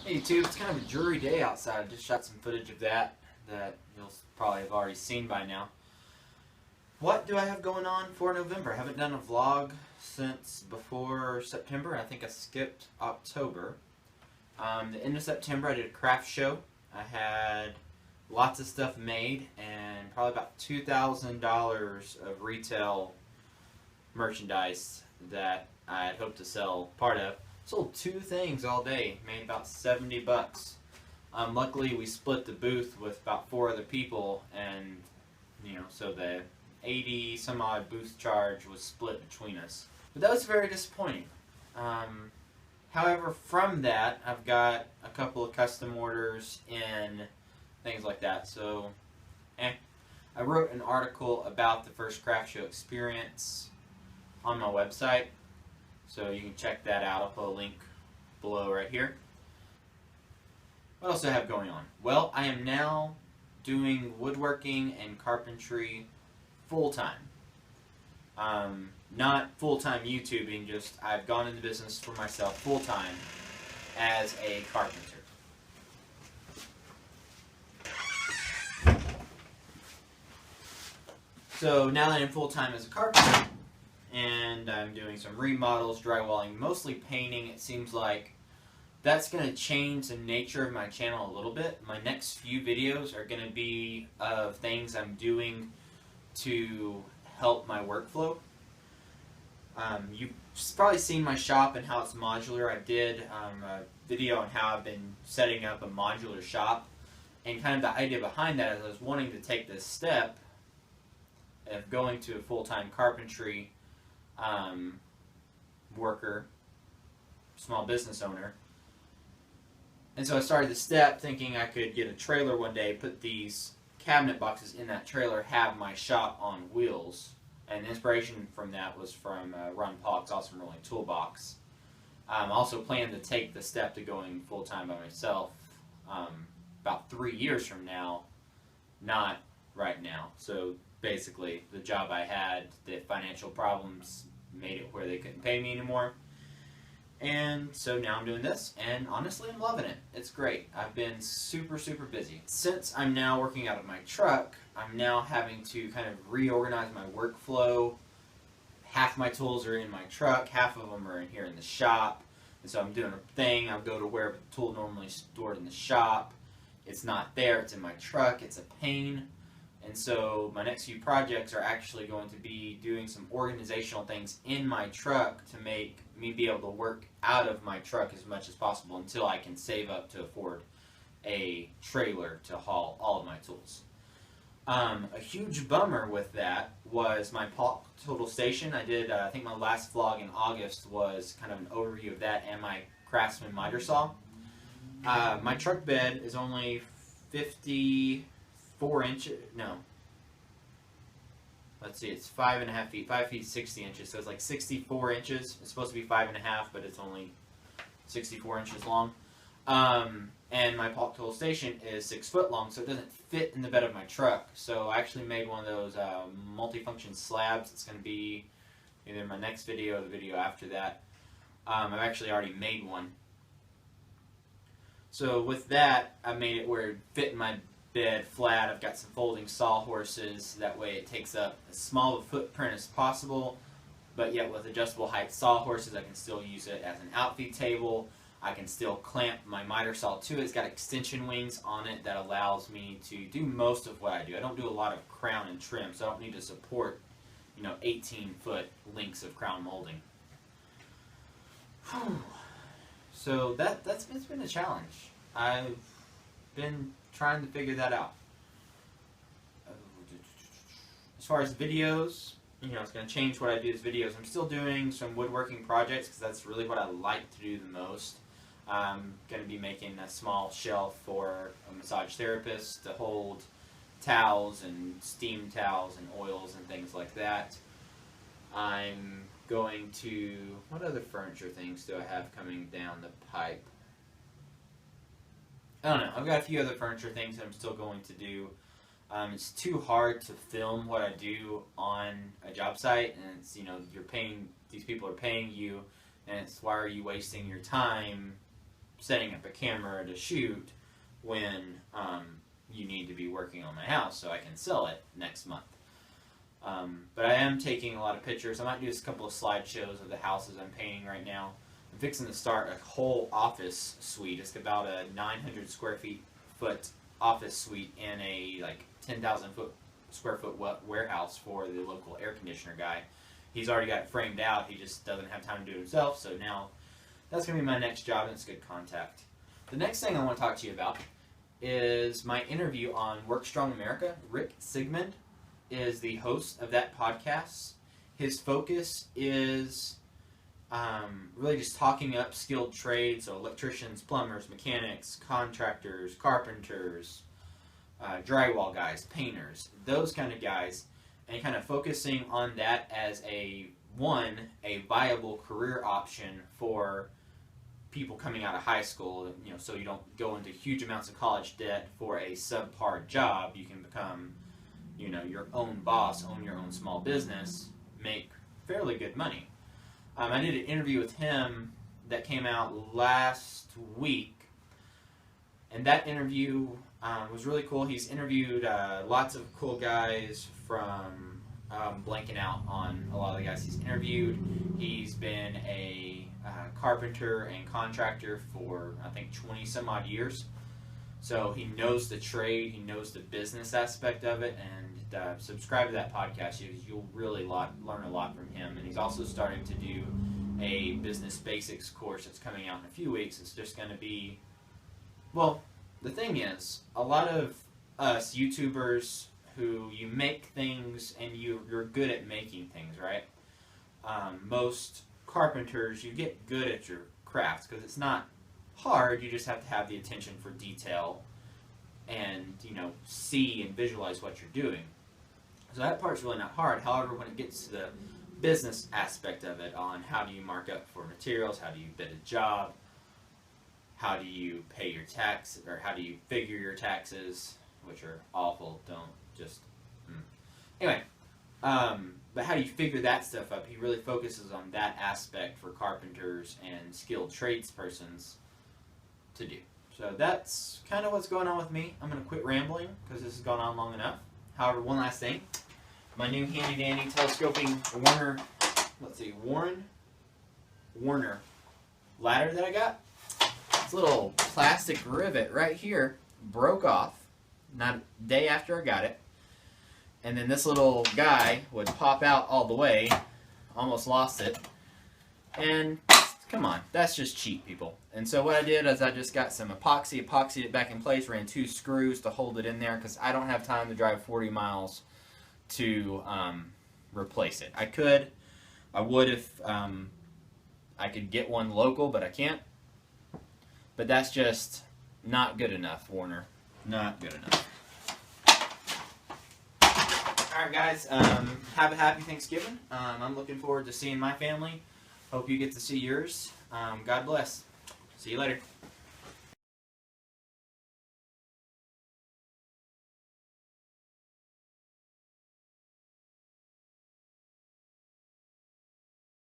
Hey YouTube, it's kind of a dreary day outside. I just shot some footage of that you'll probably have already seen by now. What do I have going on for November? I haven't done a vlog since before September. I think I skipped October. The end of September I did a craft show. I had lots of stuff made and probably about $2,000 of retail merchandise that I had hoped to sell part of. Sold 2 things all day, made about 70 bucks. Luckily we split the booth with about 4 other people, and so the 80 some odd booth charge was split between us. But that was very disappointing. However, from that I've got a couple of custom orders in, things like that. So I wrote an article about the first craft show experience on my website, so you can check that out. I'll put a link below right here. What else do I have going on? Well, I am now doing woodworking and carpentry full-time. Not full-time YouTubing, just I've gone into business for myself full-time as a carpenter. So now that I'm full-time as a carpenter, and I'm doing some remodels, drywalling, mostly painting, it seems like that's going to change the nature of my channel a little bit. My next few videos are going to be of things I'm doing to help my workflow. You've probably seen my shop and how it's modular. I did a video on how I've been setting up a modular shop, and kind of the idea behind that is I was wanting to take this step of going to a full-time carpentry worker, small business owner. And so I started the step thinking I could get a trailer one day, put these cabinet boxes in that trailer, have my shop on wheels. And the inspiration from that was from Ron Pollock's Awesome Rolling Toolbox. I also plan to take the step to going full-time by myself about 3 years from now, not right now. So basically, the job I had, the financial problems made it where they couldn't pay me anymore. And so now I'm doing this, and honestly I'm loving it. It's great. I've been super busy. Since I'm now working out of my truck, I'm now having to kind of reorganize my workflow. Half my tools are in my truck, half of them are in here in the shop. And so I'm doing a thing. I'll go to where the tool normally is stored in the shop. It's not there, it's in my truck. It's a pain. And so my next few projects are actually going to be doing some organizational things in my truck to make me be able to work out of my truck as much as possible until I can save up to afford a trailer to haul all of my tools. A huge bummer with that was my total station. I did, I think my last vlog in August was kind of an overview of that and my Craftsman miter saw. My truck bed is only 54 inches, no, let's see, it's 5.5 feet, 5 feet 60 inches, so it's like 64 inches. It's supposed to be 5.5, but it's only 64 inches long. And my total station is 6 foot long, so it doesn't fit in the bed of my truck. So I actually made one of those multi-function slabs. It's going to be either my next video or the video after that. I've actually already made one. So with that, I made it where it fit in my bed flat. I've got some folding sawhorses. That way it takes up as small of a footprint as possible, but yet with adjustable height sawhorses I can still use it as an outfeed table. I can still clamp my miter saw to it. It's got extension wings on it that allows me to do most of what I do. I don't do a lot of crown and trim, so I don't need to support 18-foot lengths of crown molding. So it's been a challenge. I've been trying to figure that out. As far as videos, it's going to change what I do as videos. I'm still doing some woodworking projects because that's really what I like to do the most. I'm going to be making a small shelf for a massage therapist to hold towels and steam towels and oils and things like that. I'm going to, what other furniture things do I have coming down the pipe? I don't know. I've got a few other furniture things that I'm still going to do. It's too hard to film what I do on a job site, and it's, you're paying, these people are paying you, and it's, why are you wasting your time setting up a camera to shoot when you need to be working on my house so I can sell it next month. But I am taking a lot of pictures. I might do just a couple of slideshows of the houses I'm painting right now. I'm fixing to start a whole office suite. It's about a 900 foot office suite in a like 10,000 square foot warehouse for the local air conditioner guy. He's already got it framed out. He just doesn't have time to do it himself. So now that's going to be my next job, and it's good contact. The next thing I want to talk to you about is my interview on Work Strong America. Rick Sigmund is the host of that podcast. His focus is really just talking up skilled trades, so electricians, plumbers, mechanics, contractors, carpenters, drywall guys, painters, those kind of guys, and kind of focusing on that as a viable career option for people coming out of high school, so you don't go into huge amounts of college debt for a subpar job. You can become, your own boss, own your own small business, make fairly good money. I did an interview with him that came out last week, and that interview was really cool. He's interviewed lots of cool guys from blanking out on a lot of the guys he's interviewed. He's been a carpenter and contractor for, I think, 20 some odd years. So he knows the trade, he knows the business aspect of it, and subscribe to that podcast. You'll really learn a lot from him. And he's also starting to do a business basics course that's coming out in a few weeks. It's just going to be, well, the thing is, a lot of us YouTubers who you make things and you're good at making things, right? Most carpenters, you get good at your crafts because it's not hard. You just have to have the attention for detail and see and visualize what you're doing. So that part's really not hard. However, when it gets to the business aspect of it, on how do you mark up for materials, how do you bid a job, how do you pay your tax, or how do you figure your taxes, which are awful. Don't just anyway. But how do you figure that stuff up? He really focuses on that aspect for carpenters and skilled tradespersons to do. So that's kind of what's going on with me. I'm going to quit rambling because this has gone on long enough. However, one last thing. My new handy dandy telescoping Warner ladder that I got. This little plastic rivet right here broke off not a day after I got it. And then this little guy would pop out all the way. Almost lost it. And come on, that's just cheap, people. And so what I did is I just got some epoxied it back in place, ran 2 screws to hold it in there because I don't have time to drive 40 miles to replace it. I would if I could get one local, but I can't. But that's just not good enough, Warner. Not good enough. Alright guys, have a happy Thanksgiving. I'm looking forward to seeing my family. Hope you get to see yours. God bless. See you later.